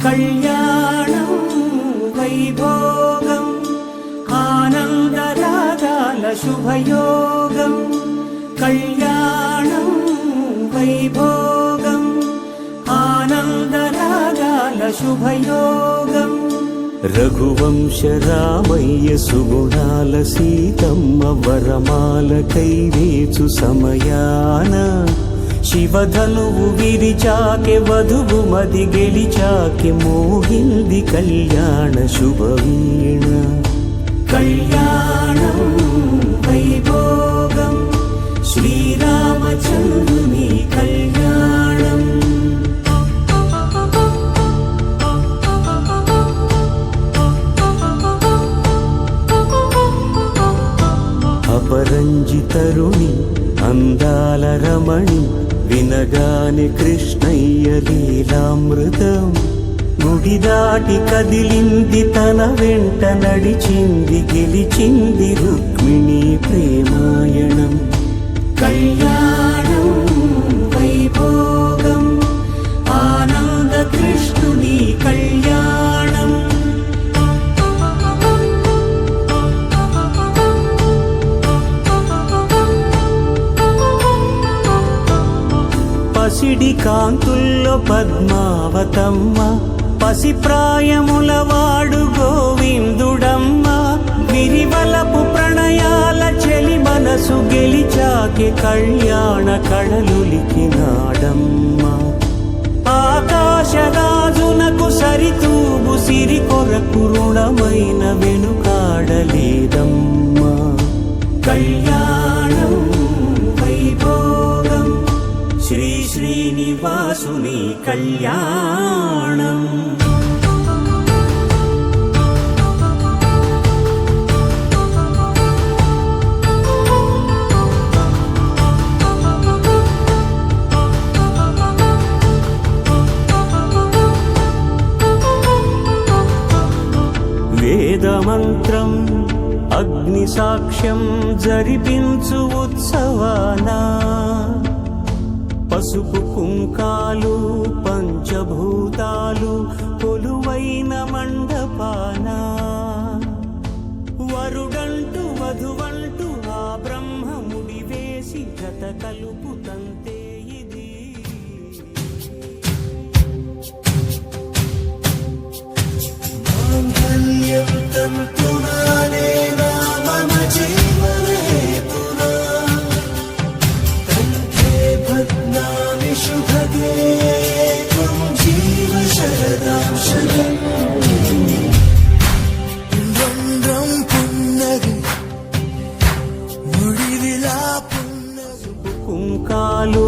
కళ్యాణం వైభోగం ఆనందరాగాల శుభయోగం కళ్యాణం వైభోగం ఆనందరాగాల శుభయోగం రఘువంశ రామయ్య సుగుణాల సీతమ్మ వరమాల కైవేచు సమయాన శివధనువు విరిచాకె వధువు మది గెలిచాకె మోహింది కళ్యాణ శుభవీణ కళ్యాణం వైభోగం శ్రీరామచంద్రుని కళ్యాణం అపరంజితరుణి అందాల రమణి వినగానే కృష్ణయ్య లీలామృతం గుడి దాటి కదిలింది తన వెంట నడిచింది గెలిచింది రుక్మిణి ప్రేమాయణం కళ్యాణం వైభోగం ఆనంద కృష్ణుని కళ్యాణం పసిడి కాంతుల్లో పద్మావతమ్మ పసిప్రాయముల వాడు గోవిందుడమ్మ విరివలపు ప్రణయాల చెలి మనసు గెలిచాకె కళ్యాణ కళలులికినాడమ్మ ఆకాశరాజునకు సరితూబు సిరి కొరకు రుణమైన వెనుకాడలేదమ్మ కళ్యాణం వైభోగం శ్రీ శ్రీనివాసుని కళ్యాణం వేదమంత్రం అగ్ని సాక్ష్యం జరిపించు ఉత్సవానా పసుపు కుంకాలు పంచభూతాలు కొలువైన మండపాన వరుడంటూ వధువంటూ ఆ బ్రహ్మముడి వేసి జత కలుపుతంతే ఇది మాంగళ్యం తంతునానే నామమ జీవనే శుభగే త్వం జీవ శరదాం శరం రంధ్రం పున్నగి ముడివిలా పున్నగి కుంకాలు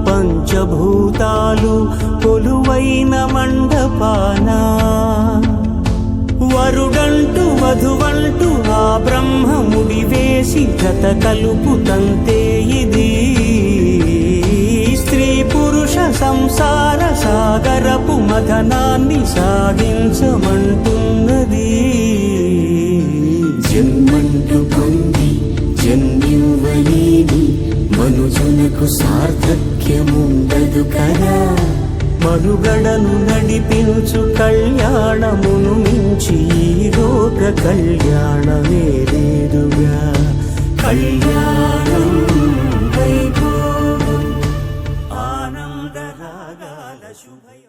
పంచభూతాలు కొలువైన మండపాన వరుడంటూ వధువంటూ ఆ బ్రహ్మముడి వేసి జత కలుపుతంతే ఇది స్త్రీ పురుష సంసార సాగరపు మథనాన్ని సాగించమంటున్నది జన్మంటూ పొంది జన్యువలేని మనుజునకు సార్థక్యముండదు కదా మనుగడను నడిపించు కళ్యాణమును మించి ఈ లోక కళ్యాణమే లేదుగా కళ్యాణం వైభోగం ఆనందరాగాల శుభయ